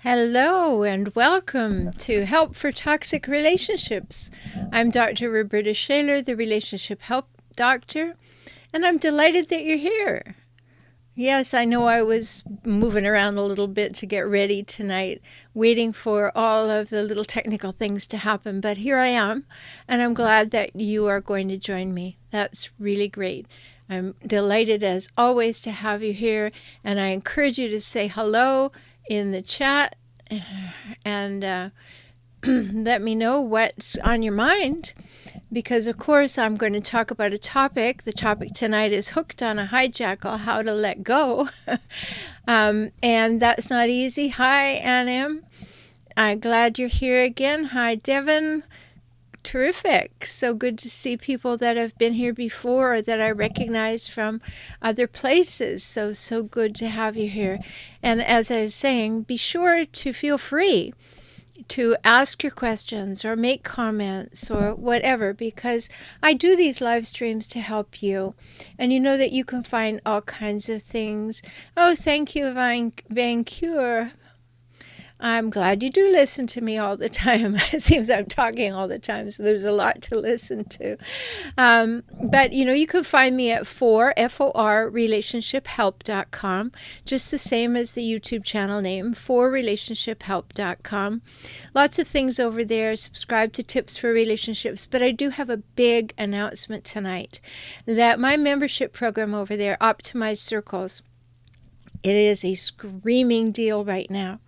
Hello and welcome to Help for Toxic Relationships. I'm Dr. Rhoberta Shaler, the Relationship Help Doctor, and I'm delighted that you're here. Yes, I know I was moving around a little bit to get ready tonight, waiting for all of the little technical things to happen, but here I am, and I'm glad that you are going to join me. That's really great. I'm delighted as always to have you here, and I encourage you to say hello in the chat and let me know what's on your mind, because of course I'm going to talk about a topic. The topic tonight is hooked on a hijackal, how to let go. And that's not easy. Hi, Annem. I'm glad you're here again. Hi, Devin. Terrific. So good to see people that have been here before or that I recognize from other places. So good to have you here. And as I was saying, be sure to feel free to ask your questions or make comments or whatever, because I do these live streams to help you. And you know that you can find all kinds of things. Oh, thank you, Vancouver. I'm glad you do listen to me all the time. It seems I'm talking all the time, so there's a lot to listen to. But, you can find me at relationshiphelp.com, just the same as the YouTube channel name, relationshiphelp.com. Lots of things over there. Subscribe to Tips for Relationships. But I do have a big announcement tonight that my membership program over there, Optimized Circles, it is a screaming deal right now.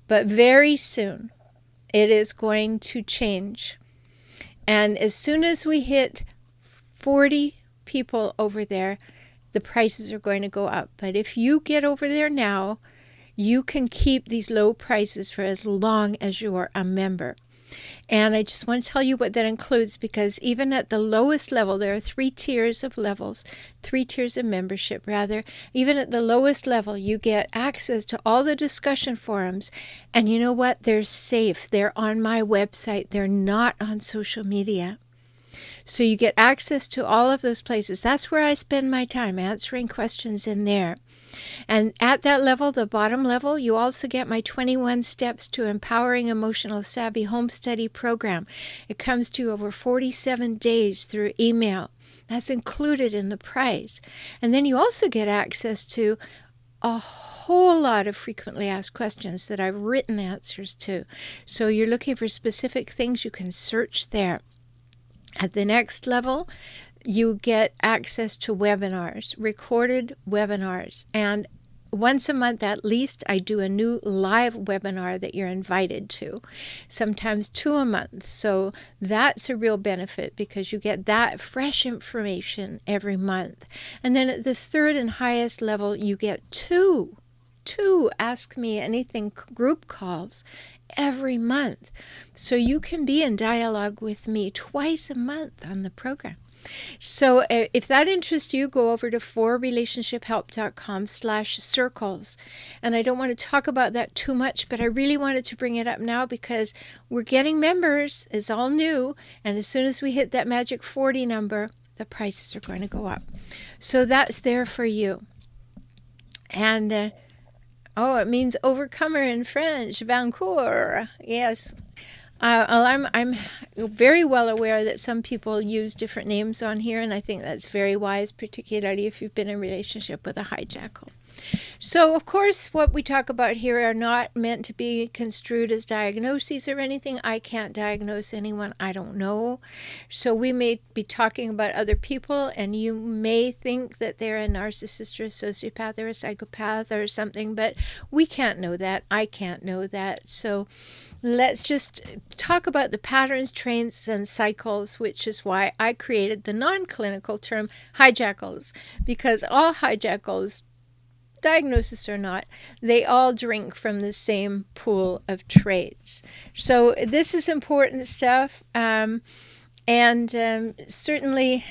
But very soon, it is going to change. And as soon as we hit 40 people over there, the prices are going to go up. But if you get over there now, you can keep these low prices for as long as you're a member. And I just want to tell you what that includes, because even at the lowest level, there are three tiers of membership rather. Even at the lowest level, you get access to all the discussion forums. And you know what? They're safe. They're on my website. They're not on social media. So you get access to all of those places. That's where I spend my time, answering questions in there. And at that level, the bottom level, you also get my 21 Steps to Empowering Emotional Savvy Home Study program. It comes to you over 47 days through email. That's included in the price. And then you also get access to a whole lot of frequently asked questions that I've written answers to. So you're looking for specific things, you can search there. At the next level, you get access to webinars, recorded webinars, and once a month at least, I do a new live webinar that you're invited to, sometimes 2 a month. So that's a real benefit, because you get that fresh information every month. And then at the third and highest level, you get two Ask Me Anything group calls every month. So you can be in dialogue with me twice a month on the program. So if that interests you, go over to forrelationshiphelp.com/circles. And I don't want to talk about that too much, but I really wanted to bring it up now because we're getting members. It's all new. And as soon as we hit that magic 40 number, the prices are going to go up. So that's there for you. And, it means overcomer in French, Vancouver. Yes. I'm very well aware that some people use different names on here, and I think that's very wise, particularly if you've been in a relationship with a hijackal. So, of course, what we talk about here are not meant to be construed as diagnoses or anything. I can't diagnose anyone. I don't know. So we may be talking about other people, and you may think that they're a narcissist or a sociopath or a psychopath or something, but we can't know that. I can't know that. So let's just talk about the patterns, traits, and cycles, which is why I created the non-clinical term hijackals, because all hijackals, diagnosis or not, they all drink from the same pool of traits. So this is important stuff. Certainly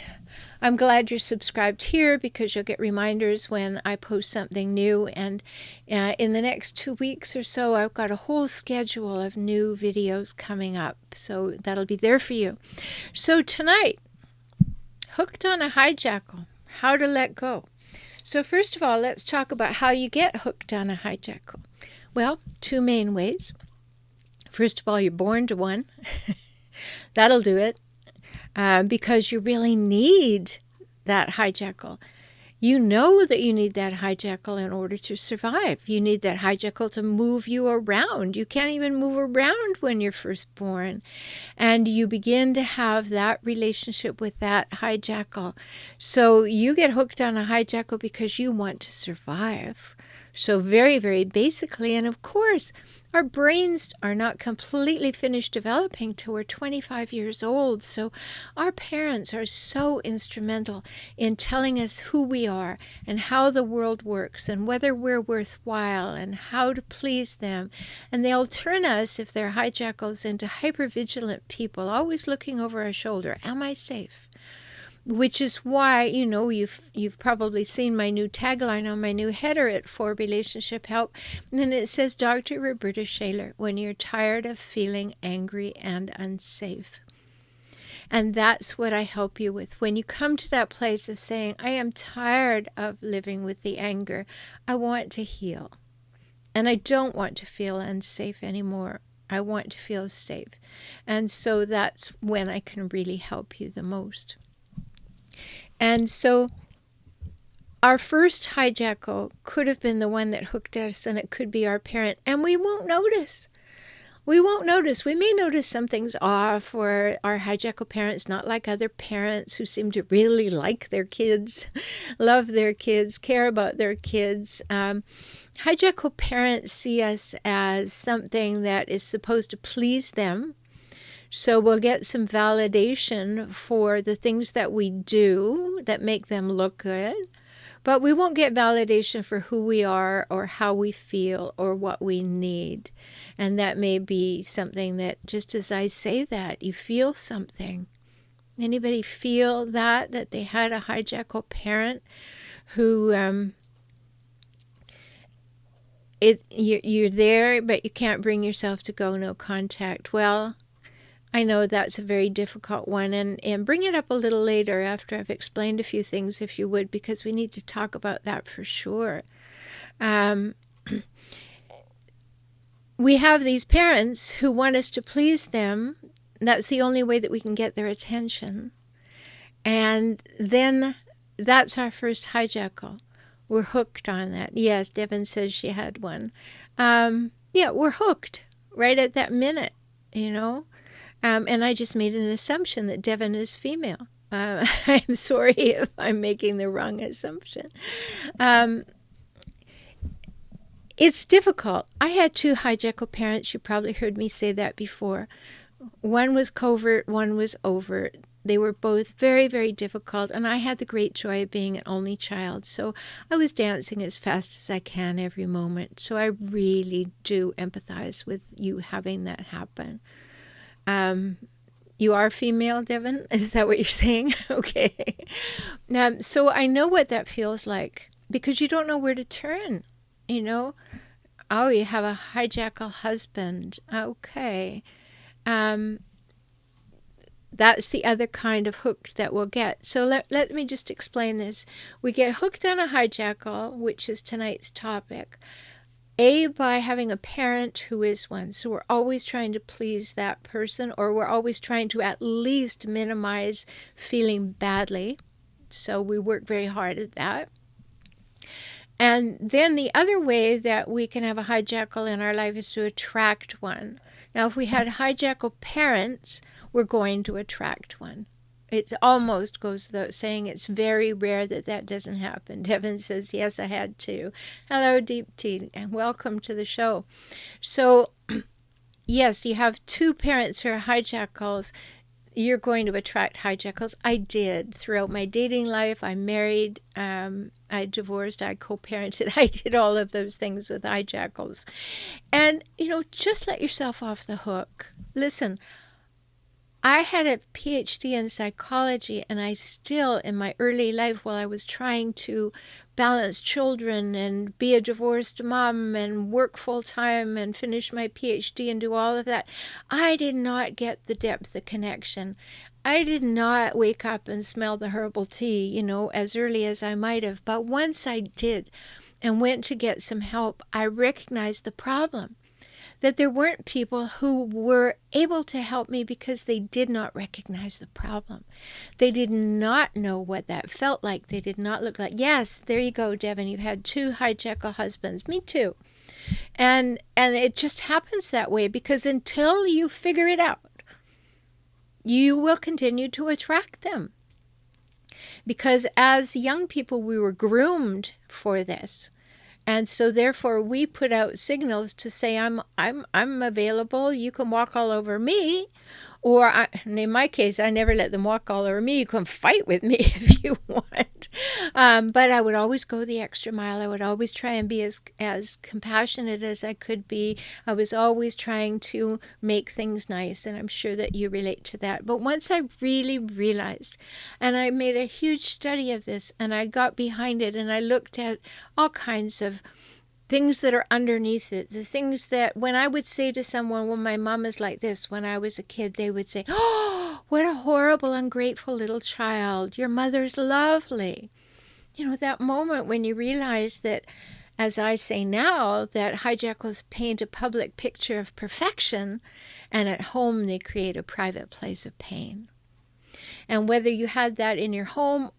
I'm glad you're subscribed here, because you'll get reminders when I post something new. And in the next 2 weeks or so, I've got a whole schedule of new videos coming up. So that'll be there for you. So tonight, hooked on a hijackal, how to let go. So first of all, let's talk about how you get hooked on a hijackal. Well, two main ways. First of all, you're born to one. That'll do it. Because you really need that hijackal. You know that you need that hijackal in order to survive. You need that hijackal to move you around. You can't even move around when you're first born. And you begin to have that relationship with that hijackal. So you get hooked on a hijackal because you want to survive. So very, very basically, and of course, our brains are not completely finished developing till we're 25 years old. So our parents are so instrumental in telling us who we are and how the world works and whether we're worthwhile and how to please them. And they'll turn us, if they're hijackals, into hypervigilant people, always looking over our shoulder. Am I safe? Which is why, you've probably seen my new tagline on my new header at For Relationship Help. And it says, Dr. Rhoberta Shaler, when you're tired of feeling angry and unsafe. And that's what I help you with. When you come to that place of saying, I am tired of living with the anger. I want to heal. And I don't want to feel unsafe anymore. I want to feel safe. And so that's when I can really help you the most. And so our first hijackal could have been the one that hooked us, and it could be our parent, and we won't notice. We won't notice. We may notice something's off, or our hijackal parents not like other parents who seem to really like their kids, love their kids, care about their kids. Hijackal parents see us as something that is supposed to please them. So we'll get some validation for the things that we do that make them look good, but we won't get validation for who we are or how we feel or what we need. And that may be something that, just as I say that, you feel something. Anybody feel that they had a hijackal parent who you're there, but you can't bring yourself to go, no contact? Well, I know that's a very difficult one, and bring it up a little later after I've explained a few things, if you would, because we need to talk about that for sure. We have these parents who want us to please them. That's the only way that we can get their attention. And then that's our first hijackal. We're hooked on that. Yes, Devin says she had one. We're hooked right at that minute, And I just made an assumption that Devin is female. I'm sorry if I'm making the wrong assumption. It's difficult. I had two hijackal parents. You probably heard me say that before. One was covert, one was overt. They were both very, very difficult, and I had the great joy of being an only child. So I was dancing as fast as I can every moment. So I really do empathize with you having that happen. You are female, Devin? Is that what you're saying? Okay. So I know what that feels like, because you don't know where to turn, Oh, you have a hijackal husband. Okay. That's the other kind of hook that we'll get. So let me just explain this. We get hooked on a hijackal, which is tonight's topic. By having a parent who is one. So we're always trying to please that person, or we're always trying to at least minimize feeling badly. So we work very hard at that. And then the other way that we can have a hijackal in our life is to attract one. Now, if we had hijackal parents, we're going to attract one. It almost goes without saying, it's very rare that doesn't happen. Devin says, yes, I had to. Hello, Deep Tea, and welcome to the show. So, yes, you have two parents who are hijackals. You're going to attract hijackals. I did throughout my dating life. I married, I divorced, I co-parented. I did all of those things with hijackals. And, just let yourself off the hook. Listen, I had a PhD in psychology, and I still, in my early life, while I was trying to balance children and be a divorced mom and work full-time and finish my PhD and do all of that, I did not get the depth of connection. I did not wake up and smell the herbal tea, as early as I might have. But once I did, and went to get some help, I recognized the problem. That there weren't people who were able to help me because they did not recognize the problem. They did not know what that felt like. They did not look like, yes, there you go, Devin, you had 2 hijackal husbands. Me too. And it just happens that way because until you figure it out, you will continue to attract them. Because as young people, we were groomed for this. And so therefore we put out signals to say, I'm available. You can walk all over me. Or in my case, I never let them walk all over me. You can fight with me if you want. But I would always go the extra mile. I would always try and be as compassionate as I could be. I was always trying to make things nice. And I'm sure that you relate to that. But once I really realized, and I made a huge study of this, and I got behind it, and I looked at all kinds of things that are underneath it, the things that when I would say to someone, well, my mom is like this, when I was a kid, they would say, oh, what a horrible, ungrateful little child. Your mother's lovely. You know, that moment when you realize that, as I say now, that hijackals paint a public picture of perfection, and at home they create a private place of pain. And whether you had that in your home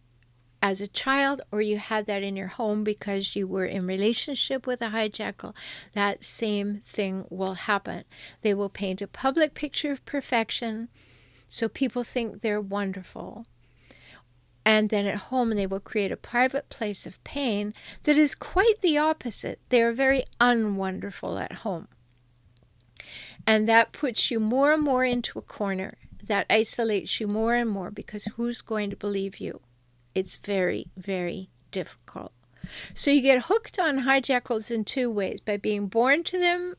as a child, or you had that in your home because you were in relationship with a hijackal, that same thing will happen. They will paint a public picture of perfection, so people think they're wonderful. And then at home, they will create a private place of pain that is quite the opposite. They are very unwonderful at home. And that puts you more and more into a corner. That isolates you more and more, because who's going to believe you? It's very, very difficult. So you get hooked on hijackals in 2 ways: by being born to them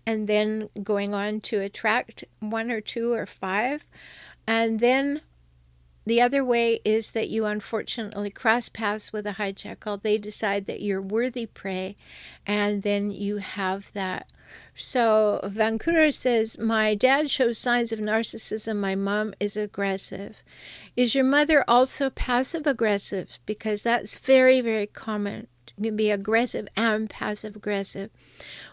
and then going on to attract 1 or 2 or 5. And then the other way is that you unfortunately cross paths with a hijackal. They decide that you're worthy prey, and then you have that. So Vancouver says, my dad shows signs of narcissism. My mom is aggressive. Is your mother also passive aggressive? Because that's very, very common. You can be aggressive and passive aggressive.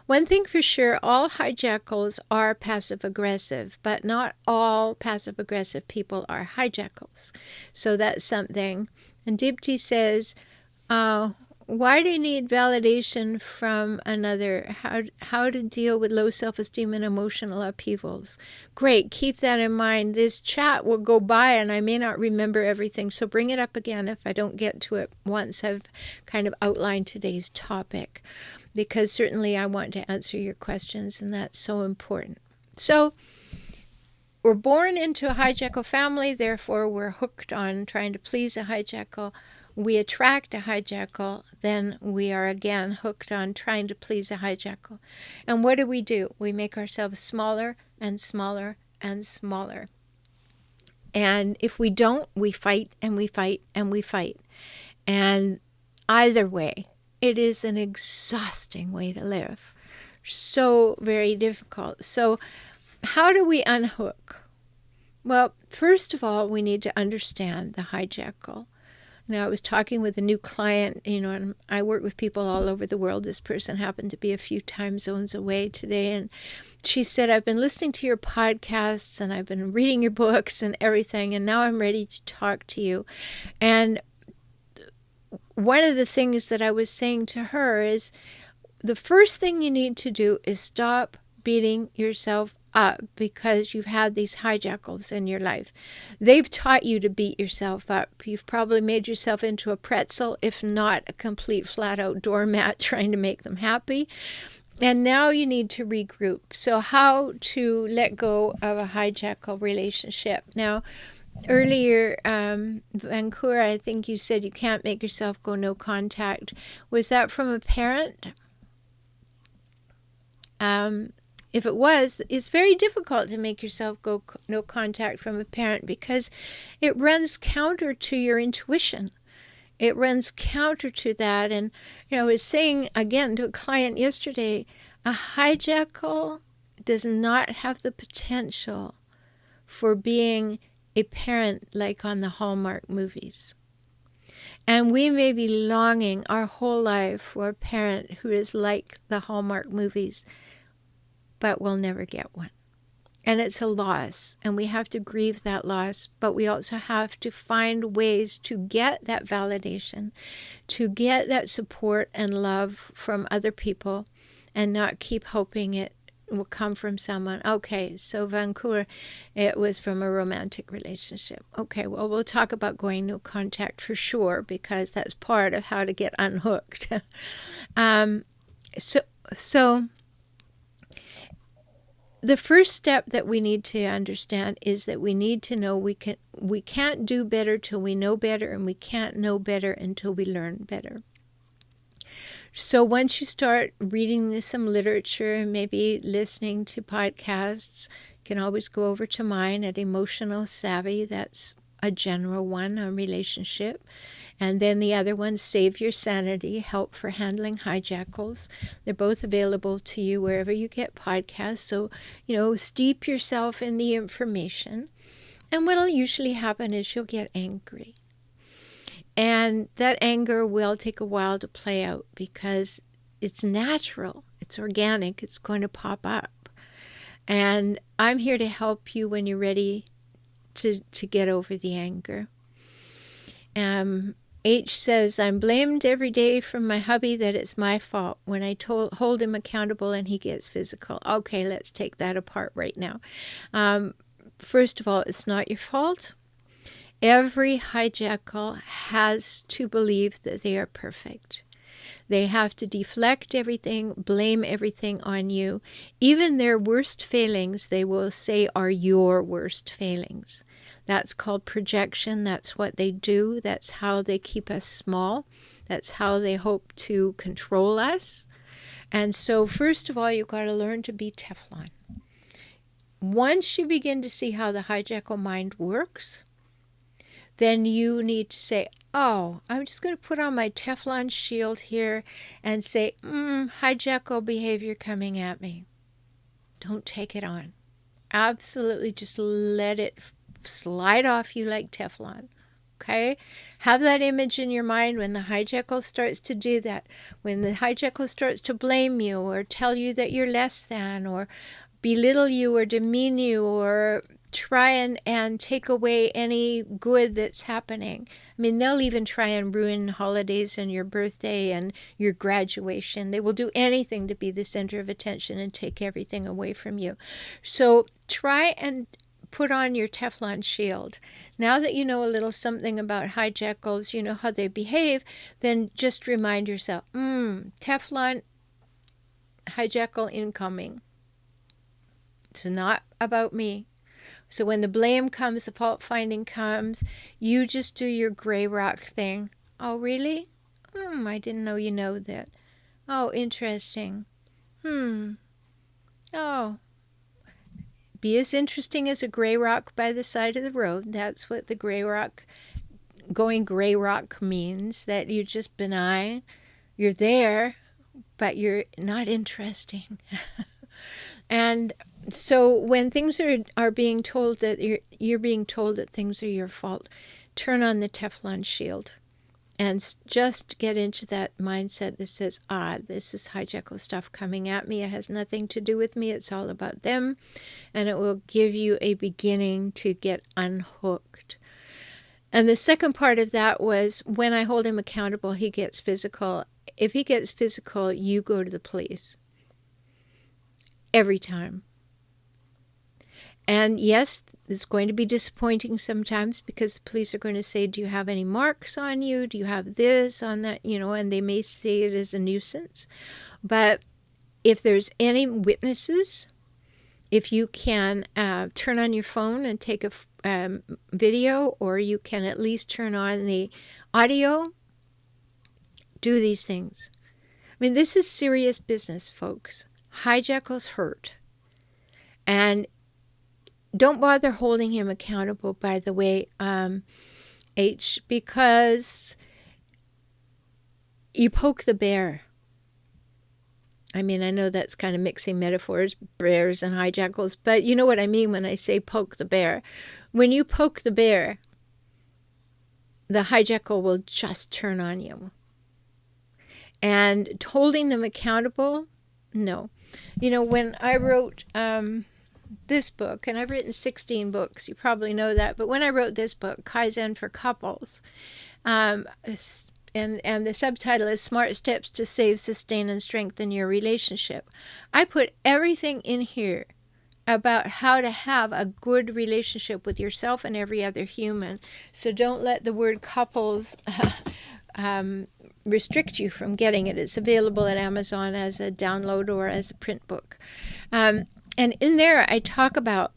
One thing for sure, all hijackals are passive aggressive, but not all passive aggressive people are hijackals. So that's something. And Dipti says, why do you need validation from another? How to deal with low self-esteem and emotional upheavals? Great, keep that in mind. This chat will go by and I may not remember everything, so bring it up again if I don't get to it once I've kind of outlined today's topic, because certainly I want to answer your questions, and that's so important. So we're born into a hijackal family, therefore we're hooked on trying to please a hijackal. We attract a hijackal, then we are again hooked on trying to please a hijackal. And what do? We make ourselves smaller and smaller and smaller. And if we don't, we fight and we fight and we fight. And either way, it is an exhausting way to live. So very difficult. So how do we unhook? Well, first of all, we need to understand the hijackal. Now, I was talking with a new client, and I work with people all over the world. This person happened to be a few time zones away today. And she said, I've been listening to your podcasts and I've been reading your books and everything. And now I'm ready to talk to you. And one of the things that I was saying to her is the first thing you need to do is stop beating yourself up because you've had these hijackals in your life. They've taught you to beat yourself up. You've probably made yourself into a pretzel, if not a complete flat-out doormat trying to make them happy. And now you need to regroup. So how to let go of a hijackal relationship. Now, earlier, Vancouver, I think you said you can't make yourself go no contact. Was that from a parent? If it was, it's very difficult to make yourself go no contact from a parent because it runs counter to your intuition. It runs counter to that. And, I was saying again to a client yesterday, a hijackal does not have the potential for being a parent like on the Hallmark movies. And we may be longing our whole life for a parent who is like the Hallmark movies, but we'll never get one. And it's a loss, and we have to grieve that loss, but we also have to find ways to get that validation, to get that support and love from other people, and not keep hoping it will come from someone. Okay, so Vancouver, it was from a romantic relationship. Okay, well, we'll talk about going no contact for sure, because that's part of how to get unhooked. So the first step that we need to understand is that we need to know we can't do better till we know better, and we can't know better until we learn better. So once you start reading some literature and maybe listening to podcasts, you can always go over to mine at Emotional Savvy. That's a general one on relationship. And then the other one, Save Your Sanity, Help for Handling Hijackals. They're both available to you wherever you get podcasts. So, steep yourself in the information. And what will usually happen is you'll get angry. And that anger will take a while to play out because it's natural, it's organic, it's going to pop up. And I'm here to help you when you're ready to get over the anger. H says, I'm blamed every day from my hubby that it's my fault when I hold him accountable and he gets physical. Okay, let's take that apart right now. First of all, it's not your fault. Every hijackal has to believe that they are perfect. They have to deflect everything, blame everything on you. Even their worst failings, they will say, are your worst failings. That's called projection. That's what they do. That's how they keep us small. That's how they hope to control us. And so, first of all, you've got to learn to be Teflon. Once you begin to see how the hijackal mind works, then you need to say, oh, I'm just going to put on my Teflon shield here and say, hijackal behavior coming at me. Don't take it on. Absolutely just let it slide off you like Teflon. Okay? Have that image in your mind when the hijackal starts to do that. When the hijackal starts to blame you or tell you that you're less than or belittle you or demean you or try and take away any good that's happening. I mean, they'll even try and ruin holidays and your birthday and your graduation. They will do anything to be the center of attention and take everything away from you. So try and put on your Teflon shield. Now that you know a little something about hijackals, you know how they behave, then just remind yourself, Teflon, hijackal incoming. It's not about me. So when the blame comes, the fault finding comes, you just do your gray rock thing. Oh, really? I didn't know you know that. Oh, interesting. Oh. Be as interesting as a gray rock by the side of the road. That's what the going gray rock means, that you're just benign. You're there, but you're not interesting. And so when things are being told that you're being told that things are your fault, turn on the Teflon shield and just get into that mindset that says, this is hijackal stuff coming at me. It has nothing to do with me. It's all about them. And it will give you a beginning to get unhooked. And the second part of that was when I hold him accountable, he gets physical. If he gets physical, you go to the police. Every time. And yes, it's going to be disappointing sometimes because the police are going to say, do you have any marks on you? Do you have this on that? And they may see it as a nuisance. But if there's any witnesses, if you can turn on your phone and take a video, or you can at least turn on the audio, do these things. I mean, this is serious business, folks. Hijackals hurt. And don't bother holding him accountable, by the way, H, because you poke the bear. I mean, I know that's kind of mixing metaphors, bears and hijackals, but you know what I mean when I say poke the bear. When you poke the bear the hijackal will just turn on you. And holding them accountable, no. When I wrote this book, and I've written 16 books, you probably know that, but when I wrote this book, Kaizen for Couples, and the subtitle is Smart Steps to Save, Sustain, and Strengthen Your Relationship, I put everything in here about how to have a good relationship with yourself and every other human. So don't let the word couples restrict you from getting it. It's available at Amazon as a download or as a print book. And in there, I talk about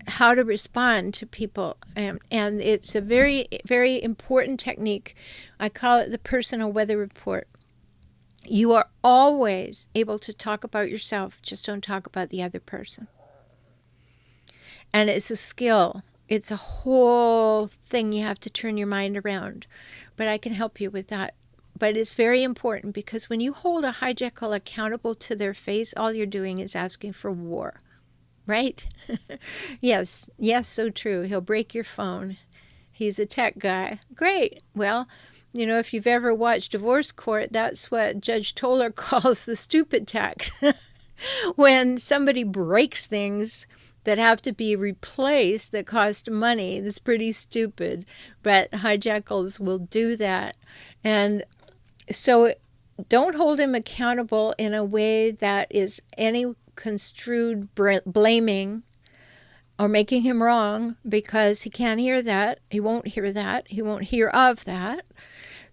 how to respond to people. And it's a very, very important technique. I call it the personal weather report. You are always able to talk about yourself, just don't talk about the other person. And it's a skill. It's a whole thing you have to turn your mind around. But I can help you with that. But it's very important because when you hold a hijackal accountable to their face, all you're doing is asking for war. Right? Yes, so true. He'll break your phone. He's a tech guy. Great. Well, if you've ever watched Divorce Court, that's what Judge Toller calls the stupid tax. When somebody breaks things that have to be replaced that cost money, that's pretty stupid. But hijackals will do that. And so don't hold him accountable in a way that is any construed blaming or making him wrong, because he can't hear that. He won't hear that. He won't hear of that.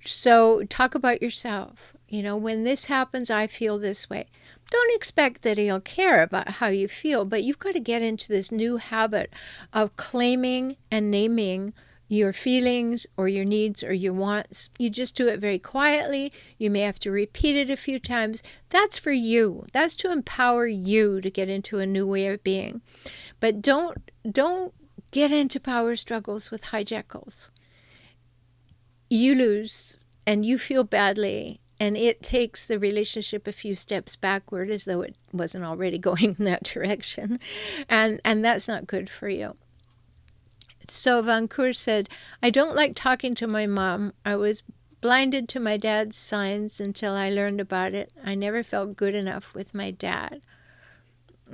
So talk about yourself. When this happens, I feel this way. Don't expect that he'll care about how you feel, but you've got to get into this new habit of claiming and naming your feelings or your needs or your wants. You just do it very quietly. You may have to repeat it a few times. That's for you. That's to empower you to get into a new way of being. But don't get into power struggles with hijackals. You lose and you feel badly, and it takes the relationship a few steps backward as though it wasn't already going in that direction. And that's not good for you. So Vancour said, I don't like talking to my mom. I was blinded to my dad's signs until I learned about it. I never felt good enough with my dad.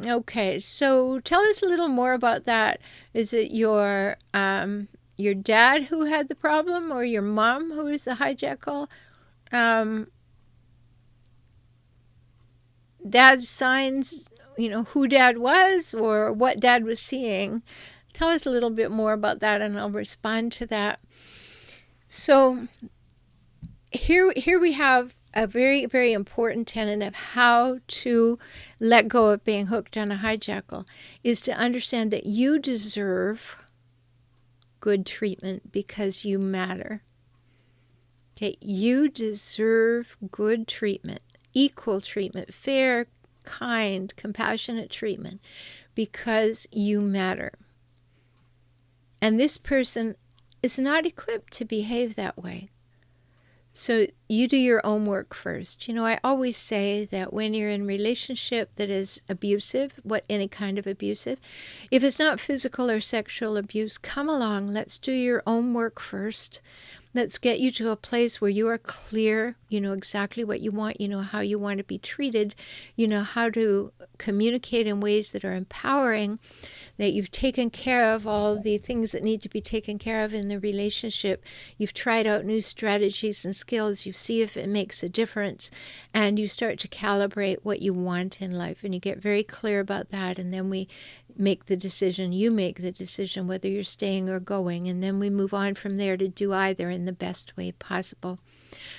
Okay, so tell us a little more about that. Is it your dad who had the problem, or your mom who is the hijackal? Dad's signs, who dad was or what dad was seeing. Tell us a little bit more about that, and I'll respond to that. So here we have a very, very important tenet of how to let go of being hooked on a hijackal, is to understand that you deserve good treatment because you matter. Okay, you deserve good treatment, equal treatment, fair, kind, compassionate treatment, because you matter. And this person is not equipped to behave that way. So you do your own work first. I always say that when you're in a relationship that is abusive, any kind of abusive, if it's not physical or sexual abuse, come along. Let's do your own work first. Let's get you to a place where you are clear, you know exactly what you want, you know how you want to be treated, you know how to communicate in ways that are empowering, that you've taken care of all the things that need to be taken care of in the relationship. You've tried out new strategies and skills. You see if it makes a difference, and you start to calibrate what you want in life, and you get very clear about that, and then we make the decision. You make the decision whether you're staying or going, and then we move on from there to do either in the best way possible.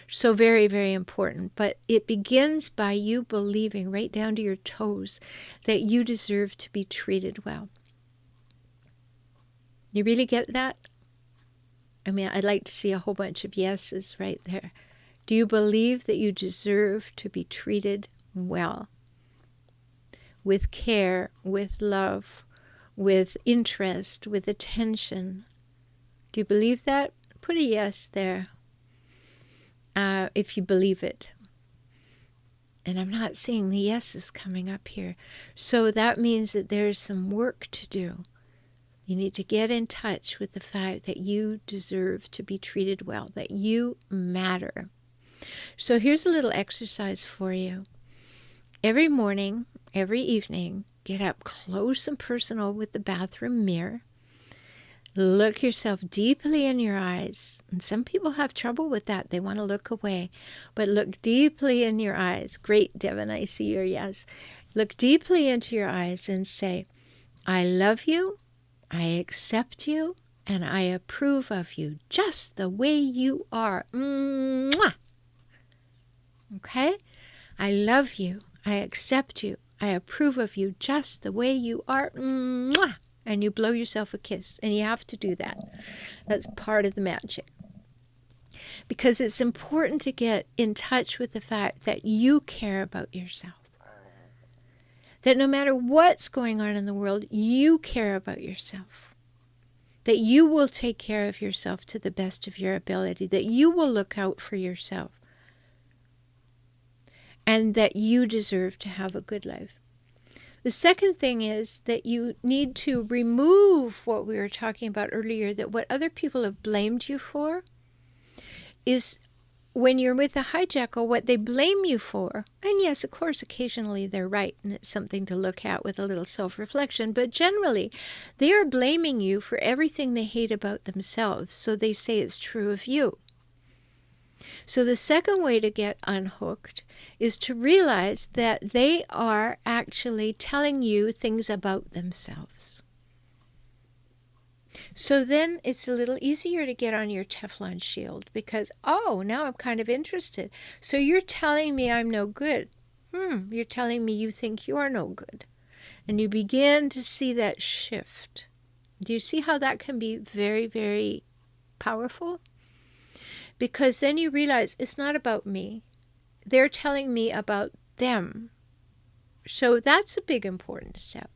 So very, very important. But it begins by you believing right down to your toes that you deserve to be treated well. You really get that? I mean, I'd like to see a whole bunch of yeses right there. Do you believe that you deserve to be treated well? With care, with love, with interest, with attention. Do you believe that? Put a yes there, if you believe it. And I'm not seeing the yeses coming up here. So that means that there's some work to do. You need to get in touch with the fact that you deserve to be treated well, that you matter. So here's a little exercise for you. Every morning, every evening, get up close and personal with the bathroom mirror. Look yourself deeply in your eyes. And some people have trouble with that. They want to look away. But look deeply in your eyes. Great, Devin, I see your yes. Look deeply into your eyes and say, I love you, I accept you, and I approve of you just the way you are. Mwah! Okay? I love you, I accept you, I approve of you just the way you are. Mwah! And you blow yourself a kiss. And you have to do that. That's part of the magic. Because it's important to get in touch with the fact that you care about yourself. That no matter what's going on in the world, you care about yourself. That you will take care of yourself to the best of your ability. That you will look out for yourself. And that you deserve to have a good life. The second thing is that you need to remove what we were talking about earlier, that what other people have blamed you for is when you're with a hijackal, what they blame you for. And yes, of course, occasionally they're right, and it's something to look at with a little self-reflection. But generally, they are blaming you for everything they hate about themselves, so they say it's true of you. So the second way to get unhooked is to realize that they are actually telling you things about themselves. So then it's a little easier to get on your Teflon shield because, oh, now I'm kind of interested. So you're telling me I'm no good. You're telling me you think you're no good. And you begin to see that shift. Do you see how that can be very, very powerful? Because then you realize it's not about me. They're telling me about them. So that's a big important step.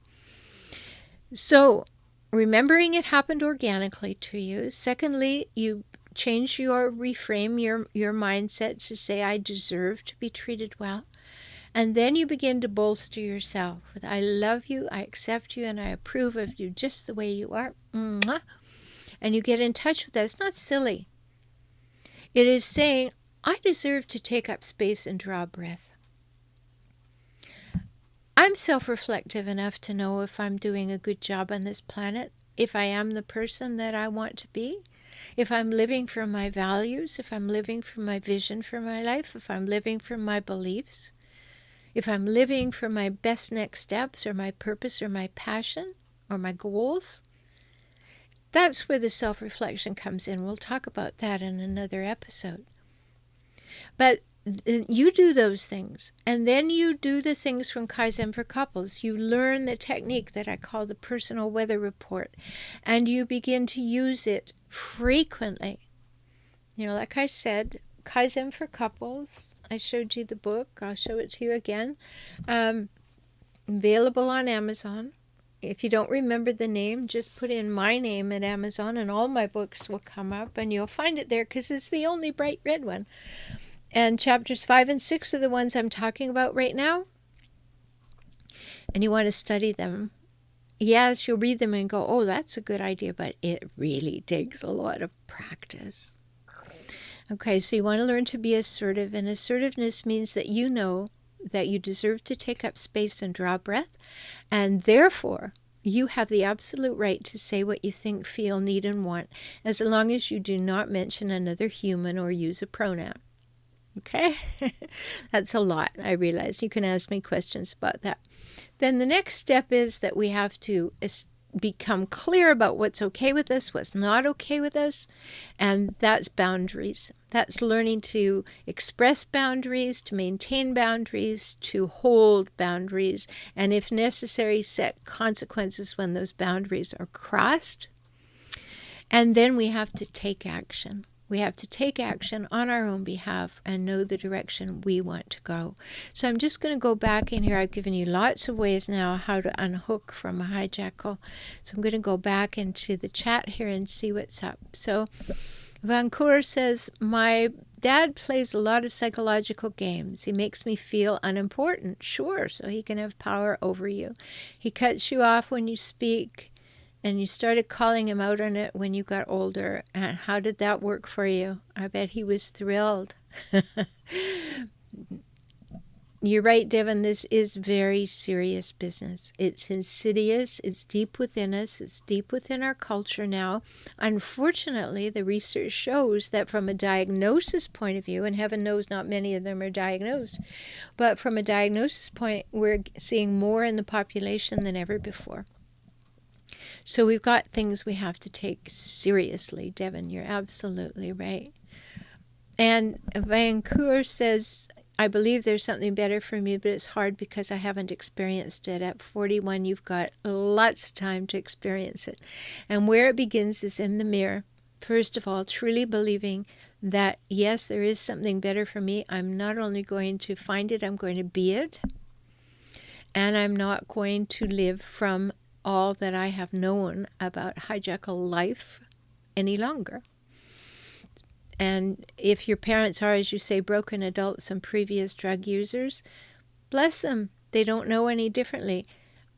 So remembering it happened organically to you. Secondly, you change reframe your mindset to say, I deserve to be treated well. And then you begin to bolster yourself with, I love you, I accept you, and I approve of you just the way you are. Mwah. And you get in touch with that. It's not silly. It is saying, I deserve to take up space and draw breath. I'm self-reflective enough to know if I'm doing a good job on this planet, if I am the person that I want to be, if I'm living from my values, if I'm living from my vision for my life, if I'm living from my beliefs, if I'm living for my best next steps or my purpose or my passion or my goals. That's where the self-reflection comes in. We'll talk about that in another episode. But you do those things, and then you do the things from Kaizen for Couples. You learn the technique that I call the personal weather report, and you begin to use it frequently. Like I said, Kaizen for Couples. I showed you the book. I'll show it to you again. Available on Amazon. If you don't remember the name, just put in my name at Amazon and all my books will come up and you'll find it there because it's the only bright red one. And chapters 5 and 6 are the ones I'm talking about right now. And you want to study them. Yes, you'll read them and go, oh, that's a good idea, but it really takes a lot of practice. Okay, so you want to learn to be assertive, and assertiveness means that you know that you deserve to take up space and draw breath, and therefore you have the absolute right to say what you think, feel, need, and want, as long as you do not mention another human or use a pronoun. Okay? That's a lot, I realize. You can ask me questions about that. Then the next step is that we have to become clear about what's okay with us, what's not okay with us, and that's boundaries. That's learning to express boundaries, to maintain boundaries, to hold boundaries, and if necessary, set consequences when those boundaries are crossed. And then we have to take action. We have to take action on our own behalf and know the direction we want to go. So I'm just going to go back in here. I've given you lots of ways now how to unhook from a hijackal. So I'm going to go back into the chat here and see what's up. So Vancour says, my dad plays a lot of psychological games. He makes me feel unimportant. Sure, so he can have power over you. He cuts you off when you speak. And you started calling him out on it when you got older. And how did that work for you? I bet he was thrilled. You're right, Devin. This is very serious business. It's insidious. It's deep within us. It's deep within our culture now. Unfortunately, the research shows that from a diagnosis point of view, and heaven knows not many of them are diagnosed, but from a diagnosis point, we're seeing more in the population than ever before. So we've got things we have to take seriously, Devin. You're absolutely right. And Vancouver says, I believe there's something better for me, but it's hard because I haven't experienced it. At 41, you've got lots of time to experience it. And where it begins is in the mirror. First of all, truly believing that, yes, there is something better for me. I'm not only going to find it, I'm going to be it. And I'm not going to live from all that I have known about hijackal life any longer. And if your parents are, as you say, broken adults and previous drug users, bless them. They don't know any differently.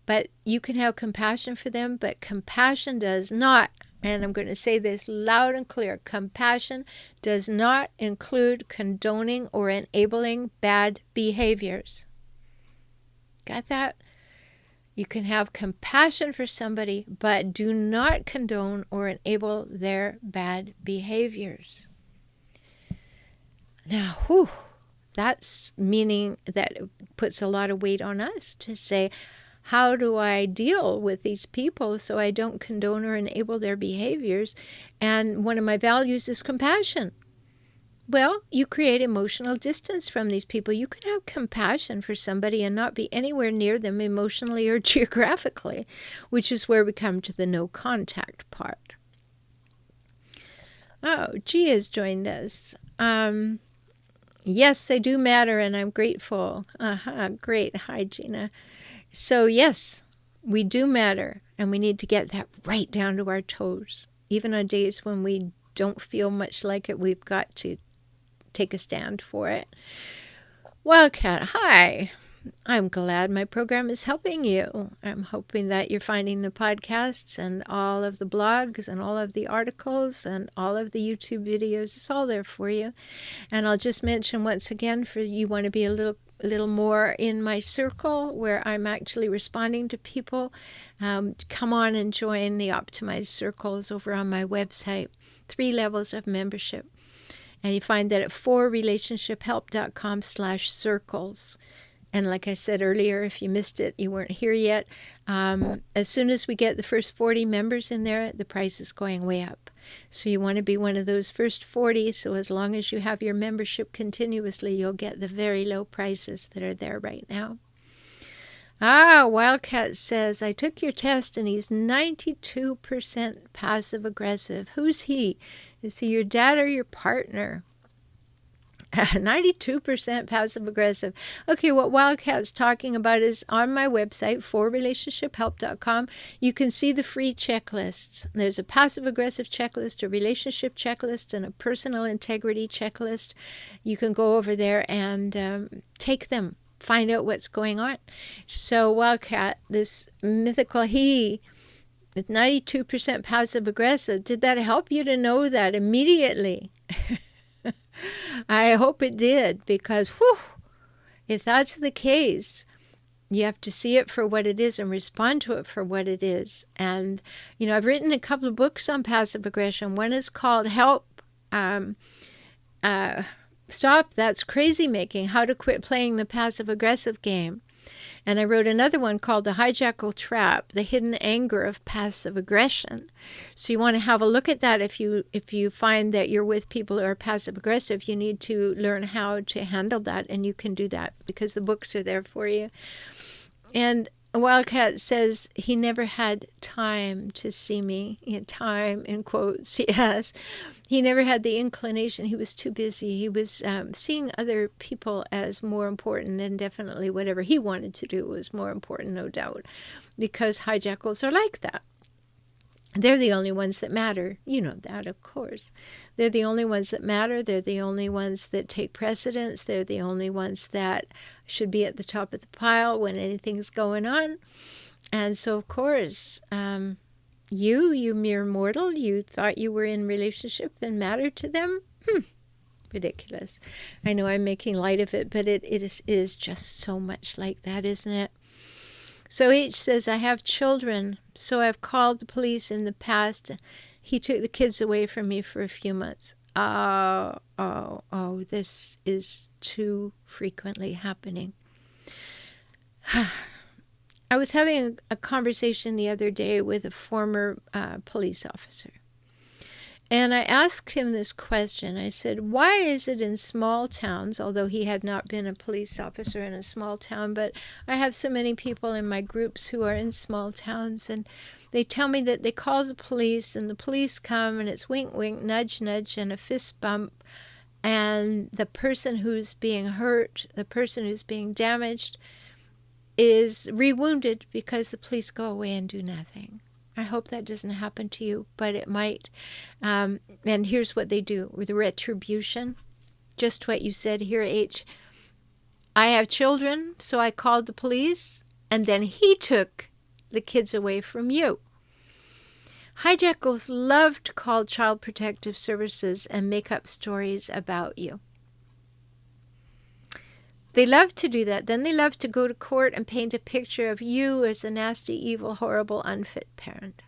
But you can have compassion for them, but compassion does not, and I'm going to say this loud and clear, compassion does not include condoning or enabling bad behaviors. Got that? You can have compassion for somebody, but do not condone or enable their bad behaviors. Now, that's meaning that it puts a lot of weight on us to say, how do I deal with these people so I don't condone or enable their behaviors? And one of my values is compassion. Well, you create emotional distance from these people. You can have compassion for somebody and not be anywhere near them emotionally or geographically, which is where we come to the no contact part. Oh, G has joined us. Yes, they do matter, and I'm grateful. Great. Hi, Gina. So, yes, we do matter, and we need to get that right down to our toes. Even on days when we don't feel much like it, we've got to take a stand for it. Wildcat, hi. I'm glad my program is helping you. I'm hoping that you're finding the podcasts and all of the blogs and all of the articles and all of the YouTube videos. It's all there for you. And I'll just mention once again, for you want to be a little more in my circle where I'm actually responding to people, come on and join the optimized circles over on my website. 3 levels of membership. And you find that at 4relationshiphelp.com/circles. And like I said earlier, if you missed it, you weren't here yet. As soon as we get the first 40 members in there, the price is going way up. So you want to be one of those first 40. So as long as you have your membership continuously, you'll get the very low prices that are there right now. Wildcat says, I took your test and he's 92% passive aggressive. Who's he? Is he your dad or your partner? 92% passive aggressive. Okay, what Wildcat's talking about is on my website, 4relationshiphelp.com. You can see the free checklists. There's a passive aggressive checklist, a relationship checklist, and a personal integrity checklist. You can go over there and take them, find out what's going on. So Wildcat, this mythical he, is 92% passive aggressive. Did that help you to know that immediately? I hope it did, because if that's the case, you have to see it for what it is and respond to it for what it is. And, I've written a couple of books on passive aggression. One is called Help, Stop That's Crazy Making, How to Quit Playing the Passive Aggressive Game. And I wrote another one called The Hijackal Trap, The Hidden Anger of Passive Aggression. So you want to have a look at that. If you find that you're with people who are passive aggressive, you need to learn how to handle that, and you can do that because the books are there for you. And Wildcat says he never had time to see me. Time in quotes, yes. He never had the inclination. He was too busy. He was seeing other people as more important, and definitely whatever he wanted to do was more important, no doubt, because hijackals are like that. They're the only ones that matter. You know that, of course. They're the only ones that matter. They're the only ones that take precedence. They're the only ones that should be at the top of the pile when anything's going on. And so, of course, You mere mortal, you thought you were in relationship and mattered to them? Ridiculous. I know I'm making light of it, but it is just so much like that, isn't it? So H says, I have children, so I've called the police in the past. He took the kids away from me for a few months. This is too frequently happening. I was having a conversation the other day with a former police officer. And I asked him this question. I said, why is it in small towns, although he had not been a police officer in a small town, but I have so many people in my groups who are in small towns, and they tell me that they call the police, and the police come, and it's wink, wink, nudge, nudge, and a fist bump, and the person who's being hurt, the person who's being damaged, is re-wounded because the police go away and do nothing. I hope that doesn't happen to you, but it might. And here's what they do with retribution. Just what you said here, H. I have children, so I called the police, and then he took the kids away from you. Hijackals love to call Child Protective Services and make up stories about you. They love to do that. Then they love to go to court and paint a picture of you as a nasty, evil, horrible, unfit parent.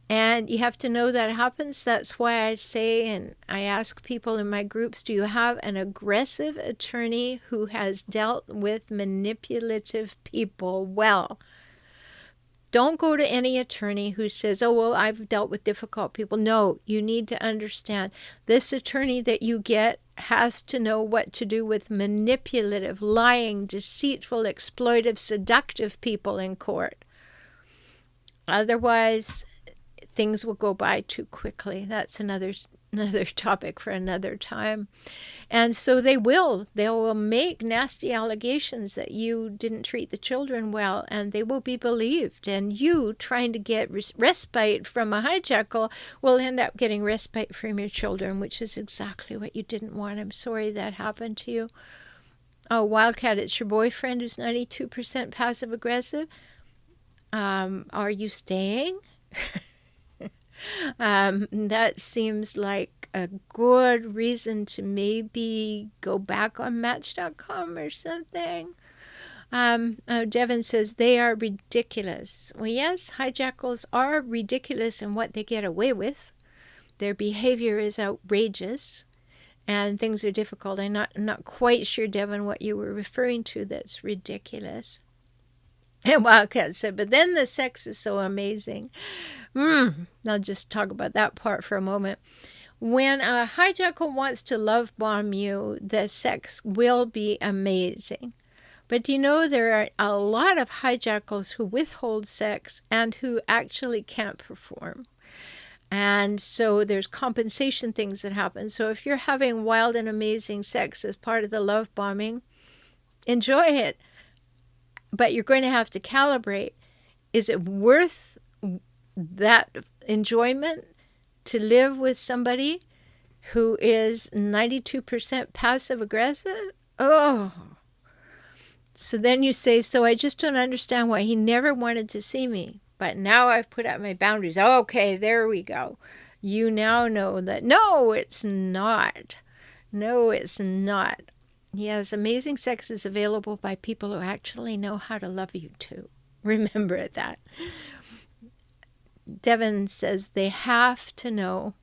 And you have to know that happens. That's why I say, and I ask people in my groups, do you have an aggressive attorney who has dealt with manipulative people well? Don't go to any attorney who says, oh, well, I've dealt with difficult people. No, you need to understand this attorney that you get has to know what to do with manipulative, lying, deceitful, exploitive, seductive people in court. Otherwise, things will go by too quickly. That's another topic for another time. And so they will make nasty allegations that you didn't treat the children well, and they will be believed. And you trying to get respite from a hijackal will end up getting respite from your children, which is exactly what you didn't want. I'm sorry that happened to you. Oh, Wildcat, it's your boyfriend who's 92% passive aggressive. Are you staying? That seems like a good reason to maybe go back on Match.com or something. Devin says they are ridiculous. Well, yes, hijackals are ridiculous in what they get away with. Their behavior is outrageous, and things are difficult. I'm not quite sure, Devin, what you were referring to that's ridiculous. And Wildcat said, but then the sex is so amazing. I'll just talk about that part for a moment. When a hijackal wants to love bomb you, the sex will be amazing. But do you know there are a lot of hijackals who withhold sex and who actually can't perform? And so there's compensation things that happen. So if you're having wild and amazing sex as part of the love bombing, enjoy it. But you're going to have to calibrate. Is it worth that enjoyment to live with somebody who is 92% passive aggressive? Oh. So then you say, so I just don't understand why he never wanted to see me. But now I've put up my boundaries. Okay, there we go. You now know that, no, it's not. No, it's not. Yes, amazing sex is available by people who actually know how to love you too. Remember that. Devin says they have to know.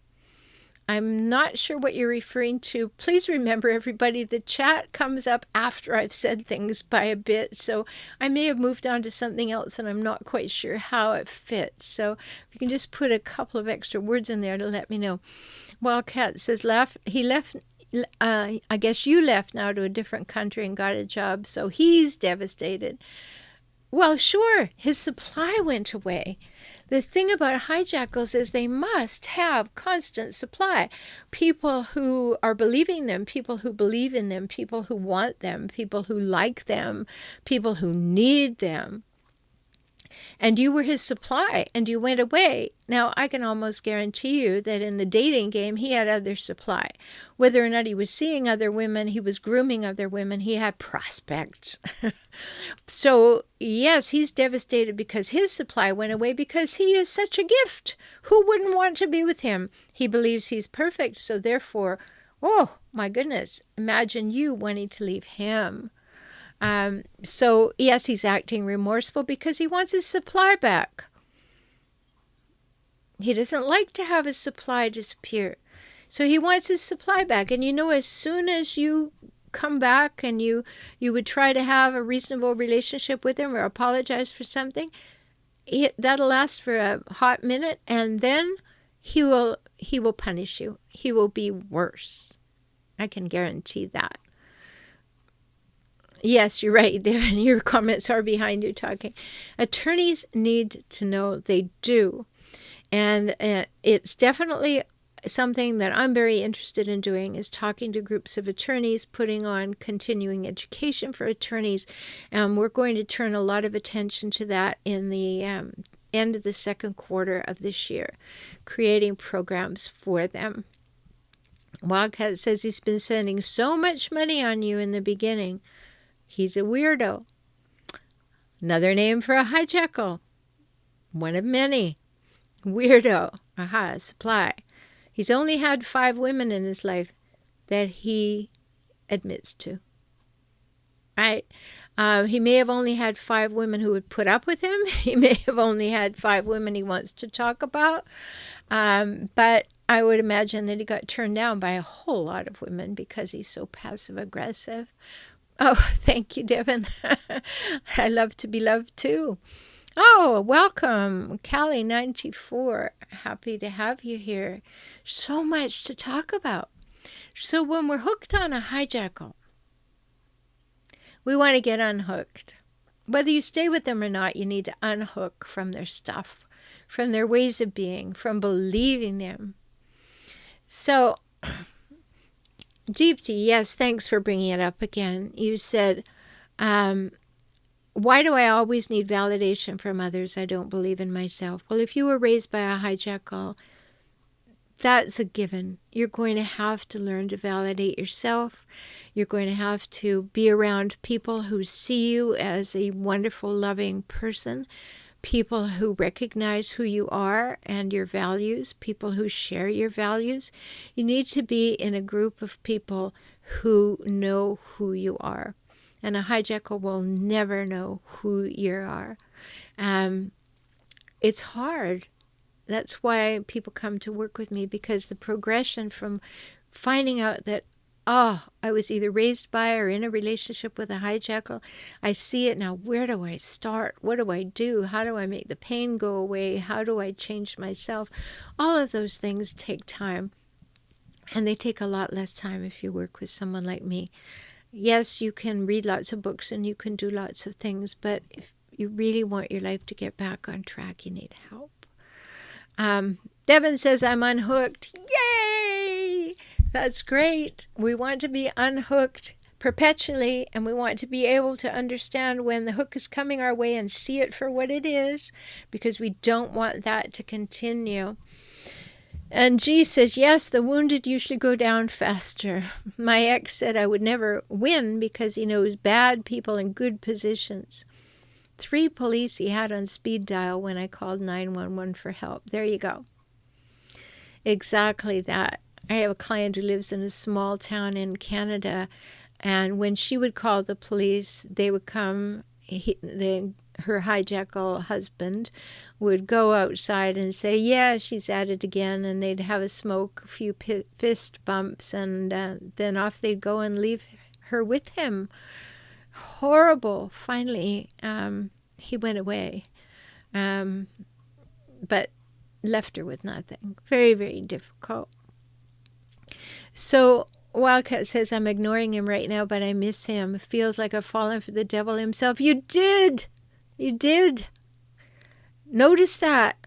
I'm not sure what you're referring to. Please remember, everybody, the chat comes up after I've said things by a bit, so I may have moved on to something else and I'm not quite sure how it fits. So if you can just put a couple of extra words in there to let me know. Wildcat says he left. I guess you left now to a different country and got a job, so he's devastated. Well, sure, his supply went away. The thing about hijackals is they must have constant supply. People who are believing them, people who believe in them, people who want them, people who like them, people who need them. and you were his supply, and you went away. Now, I can almost guarantee you that in the dating game, he had other supply. Whether or not he was seeing other women, he was grooming other women, he had prospects. So, yes, he's devastated because his supply went away because he is such a gift. Who wouldn't want to be with him? He believes he's perfect, so therefore, oh, my goodness, imagine you wanting to leave him. So, yes, he's acting remorseful because he wants his supply back. He doesn't like to have his supply disappear. So he wants his supply back. And as soon as you come back and you would try to have a reasonable relationship with him or apologize for something, that'll last for a hot minute, and then he will punish you. He will be worse. I can guarantee that. Yes, you're right, Devin. Your comments are behind you talking. Attorneys need to know, they do. And it's definitely something that I'm very interested in doing, is talking to groups of attorneys, putting on continuing education for attorneys. We're going to turn a lot of attention to that in the end of the second quarter of this year, creating programs for them. Wildcat says he's been spending so much money on you in the beginning. He's a weirdo. Another name for a hijackal. One of many. Weirdo. Aha, supply. He's only had 5 women in his life that he admits to. Right? He may have only had 5 women who would put up with him. He may have only had 5 women he wants to talk about. But I would imagine that he got turned down by a whole lot of women because he's so passive-aggressive. Oh, thank you, Devin. I love to be loved, too. Oh, welcome, Callie94. Happy to have you here. So much to talk about. So when we're hooked on a hijackal, we want to get unhooked. Whether you stay with them or not, you need to unhook from their stuff, from their ways of being, from believing them. So, Deepti, yes, thanks for bringing it up again. You said, why do I always need validation from others? I don't believe in myself. Well, if you were raised by a hijackal, that's a given. You're going to have to learn to validate yourself. You're going to have to be around people who see you as a wonderful, loving person, people who recognize who you are and your values, people who share your values. You need to be in a group of people who know who you are. And a hijackal will never know who you are. It's hard. That's why people come to work with me, because the progression from finding out that, I was either raised by or in a relationship with a hijackal, I see it now. Where do I start? What do I do? How do I make the pain go away? How do I change myself? All of those things take time. And they take a lot less time if you work with someone like me. Yes, you can read lots of books and you can do lots of things, but if you really want your life to get back on track, you need help. Devin says, I'm unhooked. Yay! That's great. We want to be unhooked perpetually, and we want to be able to understand when the hook is coming our way and see it for what it is, because we don't want that to continue. And G says, yes, the wounded usually go down faster. My ex said I would never win because he knows bad people in good positions. 3 police he had on speed dial when I called 911 for help. There you go. Exactly that. I have a client who lives in a small town in Canada, and when she would call the police, they would come, her hijackal husband would go outside and say, yeah, she's at it again, and they'd have a smoke, a few fist bumps, and then off they'd go and leave her with him. Horrible. Finally, he went away, but left her with nothing. Very, very difficult. So Wildcat says, I'm ignoring him right now, but I miss him. Feels like I've fallen for the devil himself. You did. You did. Notice that.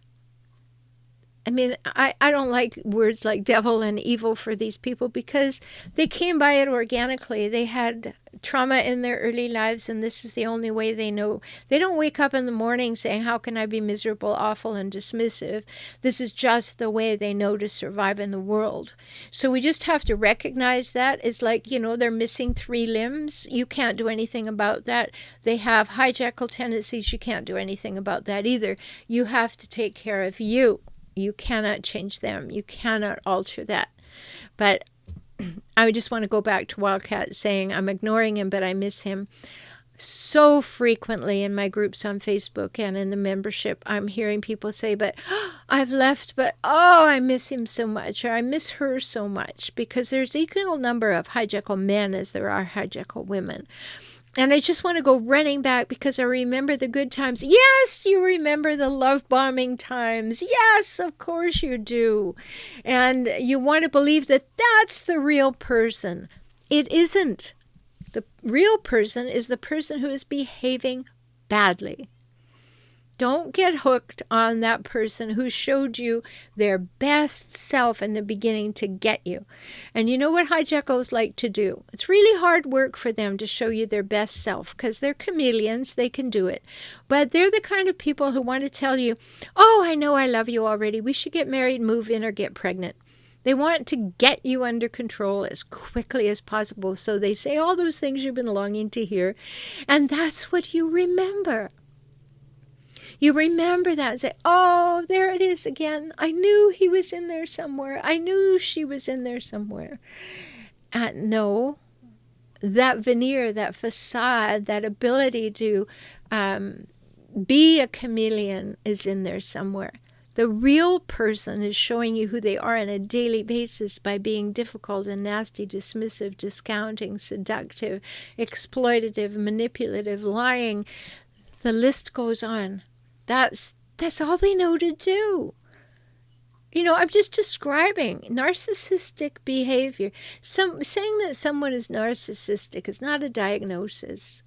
I mean, I don't like words like devil and evil for these people because they came by it organically. They had trauma in their early lives, and this is the only way they know. They don't wake up in the morning saying, how can I be miserable, awful, and dismissive? This is just the way they know to survive in the world. So we just have to recognize that. It's like, they're missing 3 limbs. You can't do anything about that. They have hijackal tendencies. You can't do anything about that either. You have to take care of you. You cannot change them. You cannot alter that. But I just want to go back to Wildcat saying I'm ignoring him, but I miss him. So frequently in my groups on Facebook and in the membership, I'm hearing people say, but I've left, but I miss him so much, or I miss her so much, because there's equal number of hijackal men as there are hijackal women. And I just want to go running back because I remember the good times. Yes, you remember the love bombing times. Yes, of course you do. And you want to believe that that's the real person. It isn't. The real person is the person who is behaving badly. Don't get hooked on that person who showed you their best self in the beginning to get you. And you know what hijackals like to do? It's really hard work for them to show you their best self because they're chameleons. They can do it. But they're the kind of people who want to tell you, oh, I know I love you already. We should get married, move in, or get pregnant. They want to get you under control as quickly as possible. So they say all those things you've been longing to hear. And that's what you remember. You remember that and say, oh, there it is again. I knew he was in there somewhere. I knew she was in there somewhere. No, that veneer, that facade, that ability to be a chameleon is in there somewhere. The real person is showing you who they are on a daily basis by being difficult and nasty, dismissive, discounting, seductive, exploitative, manipulative, lying. The list goes on. That's all they know to do. I'm just describing narcissistic behavior. Saying that someone is narcissistic is not a diagnosis.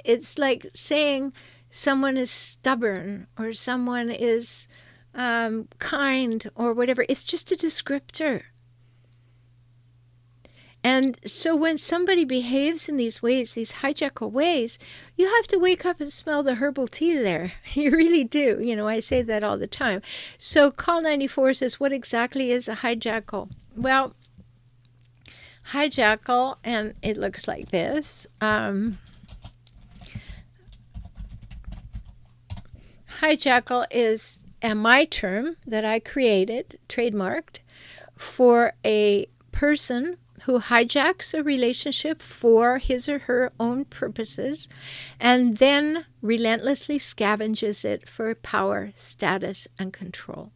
It's like saying someone is stubborn or someone is kind or whatever. It's just a descriptor. And so when somebody behaves in these ways, these hijackal ways, you have to wake up and smell the herbal tea there. You really do. I say that all the time. So Call 94 says, what exactly is a hijackal? Well, hijackal, and it looks like this. Hijackal is my term that I created, trademarked, for a person who hijacks a relationship for his or her own purposes and then relentlessly scavenges it for power, status, and control.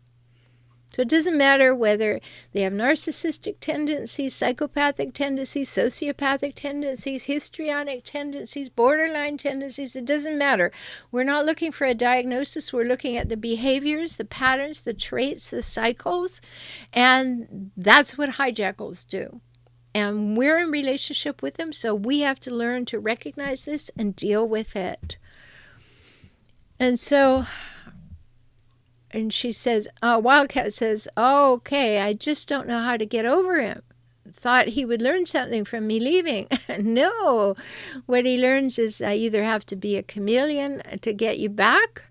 So it doesn't matter whether they have narcissistic tendencies, psychopathic tendencies, sociopathic tendencies, histrionic tendencies, borderline tendencies. It doesn't matter. We're not looking for a diagnosis. We're looking at the behaviors, the patterns, the traits, the cycles, and that's what hijackals do. And we're in relationship with them, so we have to learn to recognize this and deal with it. And so, and she says, Wildcat says, oh, okay, I just don't know how to get over him. Thought he would learn something from me leaving. No, what he learns is I either have to be a chameleon to get you back,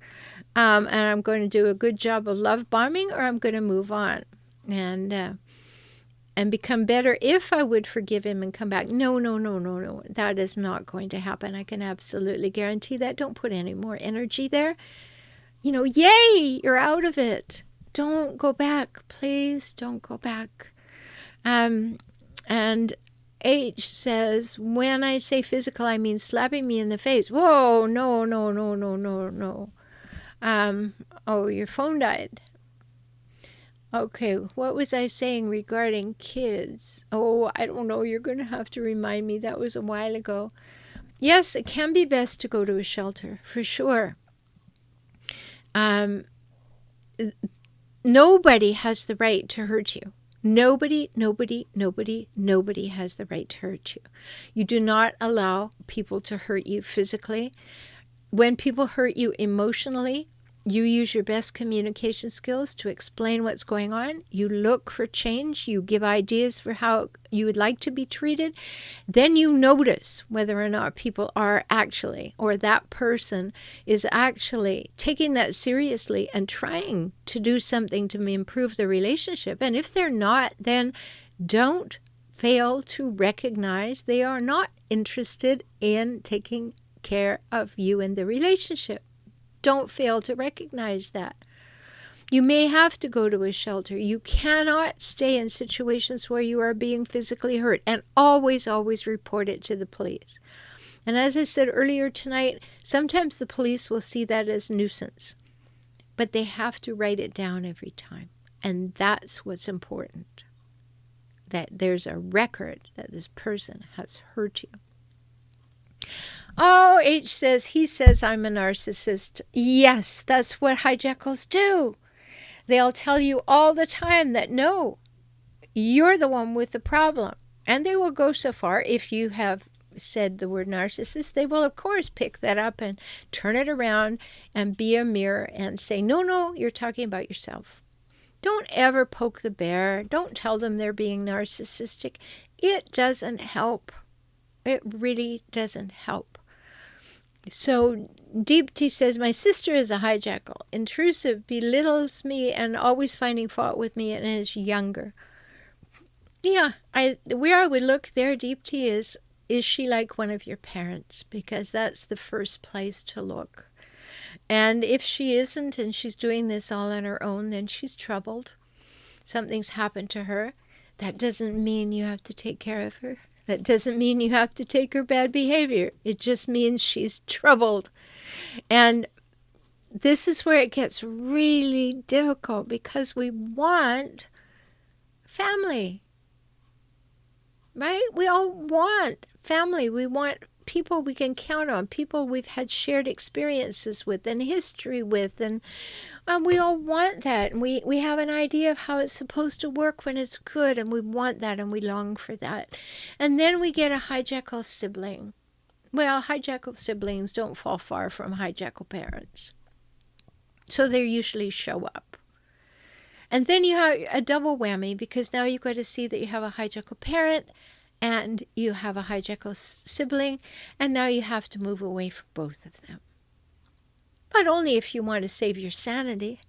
and I'm going to do a good job of love bombing, or I'm going to move on. And become better if I would forgive him and come back. No. That is not going to happen. I can absolutely guarantee that. Don't put any more energy there. Yay, you're out of it. Don't go back. Please don't go back. And H says, when I say physical, I mean slapping me in the face. Whoa, no. Oh, your phone died. Okay, what was I saying regarding kids? Oh, I don't know. You're going to have to remind me. That was a while ago. Yes, it can be best to go to a shelter, for sure. Nobody has the right to hurt you. Nobody has the right to hurt you. You do not allow people to hurt you physically. When people hurt you emotionally, You use your best communication skills to explain what's going on. You look for change. You give ideas for how you would like to be treated. Then you notice whether or not people are actually, or that person is actually taking that seriously and trying to do something to improve the relationship. And if they're not, then don't fail to recognize they are not interested in taking care of you and the relationship. Don't fail to recognize that. You may have to go to a shelter. You cannot stay in situations where you are being physically hurt, and always, always report it to the police. And as I said earlier tonight, sometimes the police will see that as nuisance, but they have to write it down every time. And that's what's important, that there's a record that this person has hurt you. Oh, H says, he says I'm a narcissist. Yes, that's what hijackals do. They'll tell you all the time that, no, you're the one with the problem. And they will go so far, if you have said the word narcissist, they will, of course, pick that up and turn it around and be a mirror and say, no, you're talking about yourself. Don't ever poke the bear. Don't tell them they're being narcissistic. It doesn't help. It really doesn't help. So Deepti says, my sister is a hijackal, intrusive, belittles me, and always finding fault with me, and is younger. Yeah, where I would look there, Deepti, is she like one of your parents? Because that's the first place to look. And if she isn't, and she's doing this all on her own, then she's troubled. Something's happened to her. That doesn't mean you have to take care of her. That doesn't mean you have to take her bad behavior. It just means she's troubled. And this is where it gets really difficult, because we want family, right? We all want family. We want people we can count on, people we've had shared experiences with and history with, and we all want that, and we have an idea of how it's supposed to work when it's good, and we want that, and we long for that. And then we get a hijackal sibling. Well, hijackal siblings don't fall far from hijackal parents, so they usually show up. And then you have a double whammy, because now you've got to see that you have a hijackal parent and you have a hijackal sibling, and now you have to move away from both of them. But only if you want to save your sanity,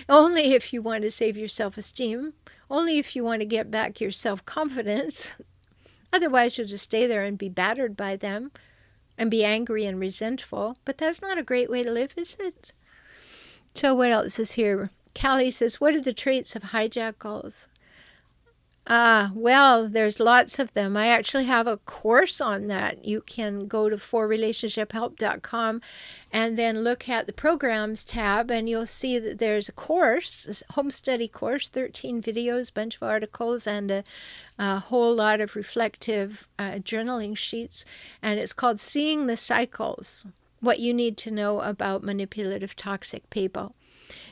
only if you want to save your self-esteem, only if you want to get back your self-confidence. Otherwise, you'll just stay there and be battered by them and be angry and resentful. But that's not a great way to live, is it? So what else is here? Callie says, what are the traits of hijackals? Well, there's lots of them. I actually have a course on that. You can go to forrelationshiphelp.com and then look at the programs tab, and you'll see that there's a course, a home study course, 13 videos, bunch of articles, and a whole lot of reflective journaling sheets. And it's called Seeing the Cycles, What You Need to Know About Manipulative Toxic People.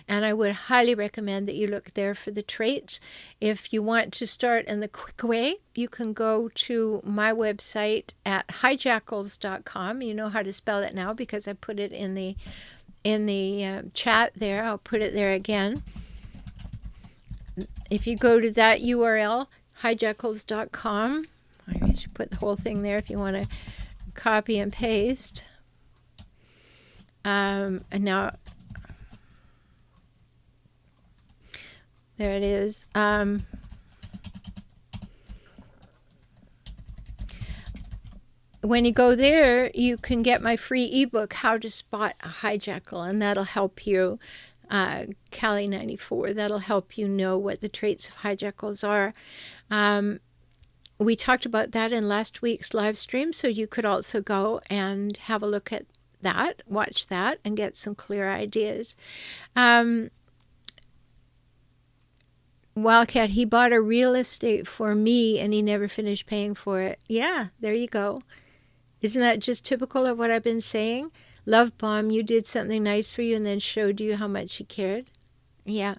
And I would highly recommend that you look there for the traits. If you want to start in the quick way, you can go to my website at hijackals.com. You know how to spell it now because I put it in the chat there. I'll put it there again. If you go to that URL, hijackals.com, I should put the whole thing there if you want to copy and paste. And now, there it is. When you go there, you can get my free ebook, How to Spot a Hijackal, and that'll help you, Callie 94, that'll help you know what the traits of hijackals are. We talked about that in last week's live stream, so you could also go and have a look at that, watch that, and get some clear ideas. Wildcat, he bought a real estate for me and he never finished paying for it. Yeah, there you go. Isn't that just typical of what I've been saying? Love bomb, you did something nice for you and then showed you how much he cared. Yeah.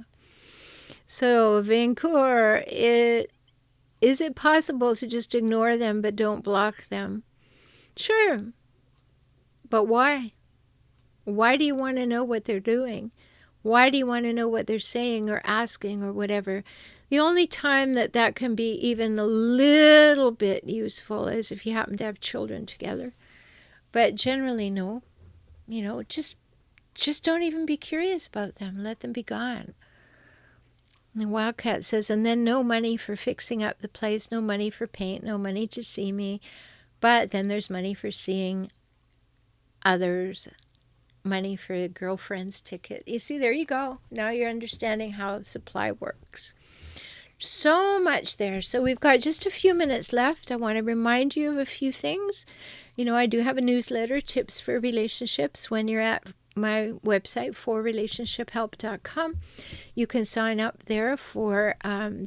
So, Vancouver, is it possible to just ignore them but don't block them? Sure. But why? Why do you want to know what they're doing? Why do you want to know what they're saying or asking or whatever? The only time that can be even a little bit useful is if you happen to have children together. But generally, no. Just don't even be curious about them. Let them be gone. And Wildcat says, and then no money for fixing up the place, no money for paint, no money to see me. But then there's money for seeing others, money for a girlfriend's ticket. You see, there you go. Now you're understanding how supply works. So much there. So we've got just a few minutes left. I want to remind you of a few things. I do have a newsletter, Tips for Relationships, when you're at my website, forrelationshiphelp.com. You can sign up there for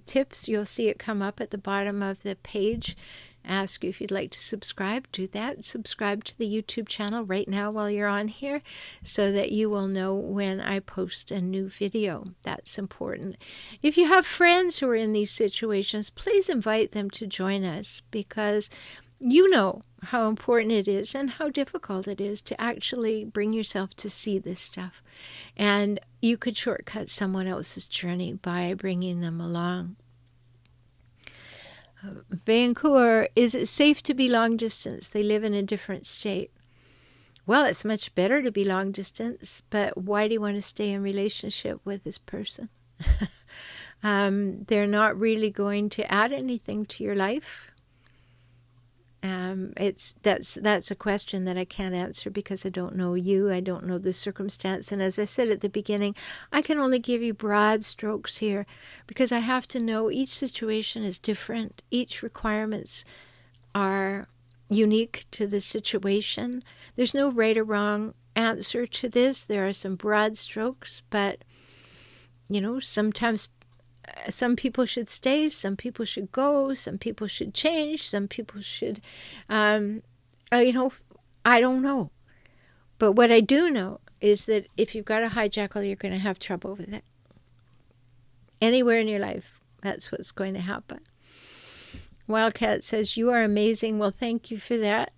tips. You'll see it come up at the bottom of the page. Ask you if you'd like to subscribe. Do that. Subscribe to the YouTube channel right now while you're on here so that you will know when I post a new video. That's important. If you have friends who are in these situations, please invite them to join us, because you know how important it is and how difficult it is to actually bring yourself to see this stuff. And you could shortcut someone else's journey by bringing them along. Vancouver, is it safe to be long distance? They live in a different state. Well, it's much better to be long distance, but why do you want to stay in relationship with this person? They're not really going to add anything to your life. That's a question that I can't answer because I don't know you. I don't know the circumstance. And as I said at the beginning, I can only give you broad strokes here because I have to know each situation is different. Each requirements are unique to the situation. There's no right or wrong answer to this. There are some broad strokes, but sometimes some people should stay, some people should go, some people should change, some people should, I don't know. But what I do know is that if you've got a hijackal, you're going to have trouble with it. Anywhere in your life, that's what's going to happen. Wildcat says, you are amazing. Well, thank you for that.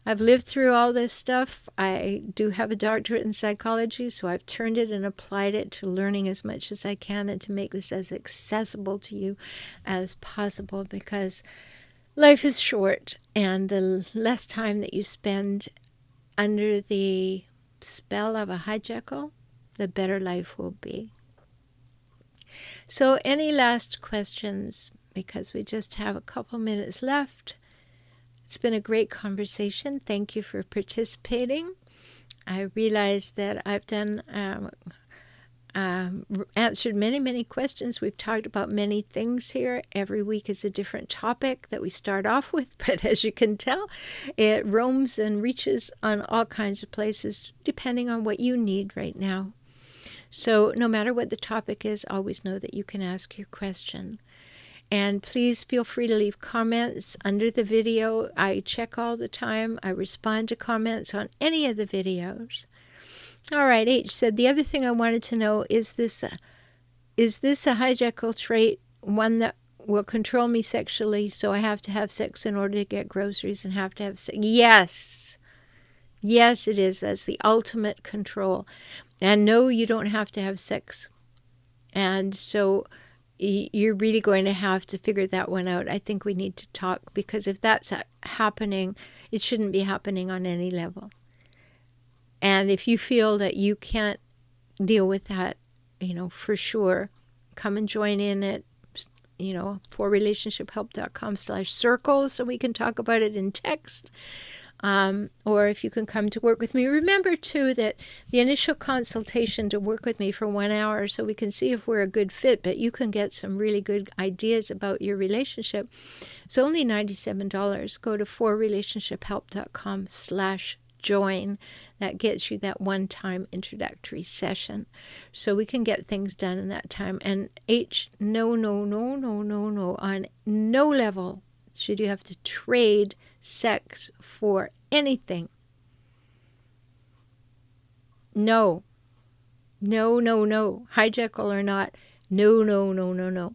I've lived through all this stuff. I do have a doctorate in psychology, so I've turned it and applied it to learning as much as I can and to make this as accessible to you as possible, because life is short, and the less time that you spend under the spell of a hijackal, the better life will be. So any last questions? Because we just have a couple minutes left. It's been a great conversation. Thank you for participating. I realize that I've answered many questions. We've talked about many things here. Every week is a different topic that we start off with, but as you can tell, it roams and reaches on all kinds of places depending on what you need right now. So no matter what the topic is, always know that you can ask your question. And please feel free to leave comments under the video. I check all the time. I respond to comments on any of the videos. All right, H said, the other thing I wanted to know, is this a hijackal trait, one that will control me sexually, so I have to have sex in order to get groceries and have to have sex? Yes. Yes, it is. That's the ultimate control. And no, you don't have to have sex. And so you're really going to have to figure that one out. I think we need to talk, because if that's happening, it shouldn't be happening on any level. And if you feel that you can't deal with that, for sure, come and join in at, forrelationshiphelp.com/circles so we can talk about it in text. Or if you can come to work with me. Remember, too, that the initial consultation to work with me for 1 hour so we can see if we're a good fit, but you can get some really good ideas about your relationship. It's only $97. Go to forrelationshiphelp.com/join. That gets you that one-time introductory session. So we can get things done in that time. And H, no. On no level should you have to trade sex for anything. No. Hijackal or not. No.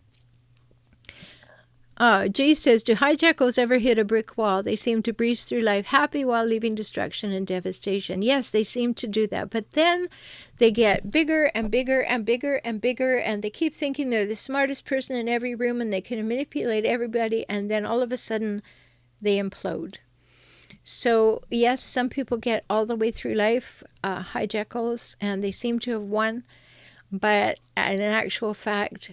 Jay says, do hijackals ever hit a brick wall? They seem to breeze through life happy while leaving destruction and devastation. Yes, they seem to do that. But then they get bigger and bigger and bigger and bigger, and they keep thinking they're the smartest person in every room and they can manipulate everybody, and then all of a sudden they implode. So, yes, some people get all the way through life, hijackals, and they seem to have won. But in actual fact,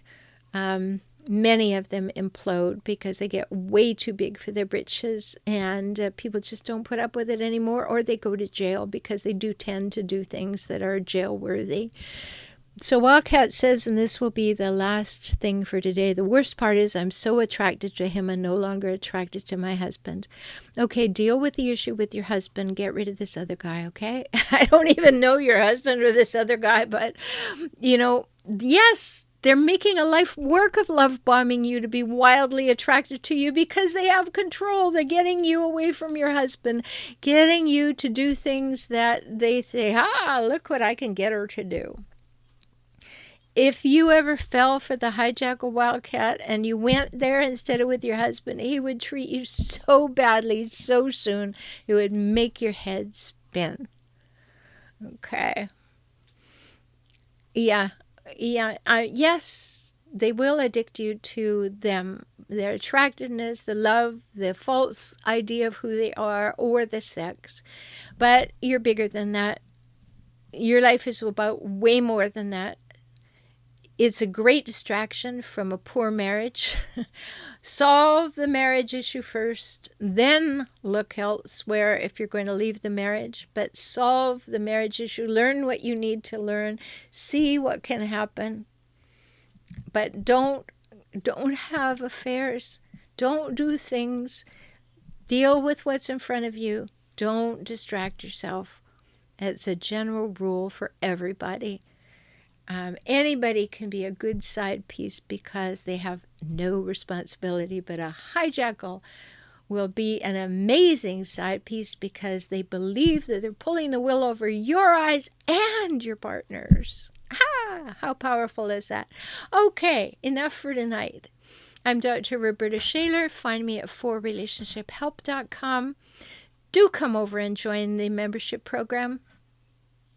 many of them implode because they get way too big for their britches, and people just don't put up with it anymore, or they go to jail because they do tend to do things that are jail worthy. So Wildcat says, and this will be the last thing for today, the worst part is I'm so attracted to him and no longer attracted to my husband. Okay, deal with the issue with your husband. Get rid of this other guy, okay? I don't even know your husband or this other guy, but, yes, they're making a life work of love bombing you to be wildly attracted to you because they have control. They're getting you away from your husband, getting you to do things that they say, look what I can get her to do. If you ever fell for the hijackal Wildcat and you went there instead of with your husband, he would treat you so badly so soon, it would make your head spin. Okay. Yes, they will addict you to them, their attractiveness, the love, the false idea of who they are, or the sex. But you're bigger than that. Your life is about way more than that. It's a great distraction from a poor marriage. Solve the marriage issue first, then look elsewhere if you're going to leave the marriage. But solve the marriage issue. Learn what you need to learn. See what can happen. But don't have affairs. Don't do things. Deal with what's in front of you. Don't distract yourself. It's a general rule for everybody. Anybody can be a good side piece because they have no responsibility, but a hijackal will be an amazing side piece because they believe that they're pulling the wool over your eyes and your partner's. How powerful is that? Okay, enough for tonight. I'm Dr. Rhoberta Shaler. Find me at forrelationshiphelp.com. Do come over and join the membership program.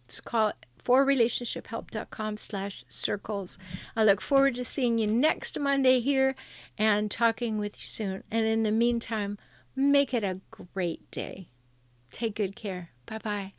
It's called forrelationshiphelp.com/circles. I look forward to seeing you next Monday here and talking with you soon. And in the meantime, make it a great day. Take good care. Bye-bye.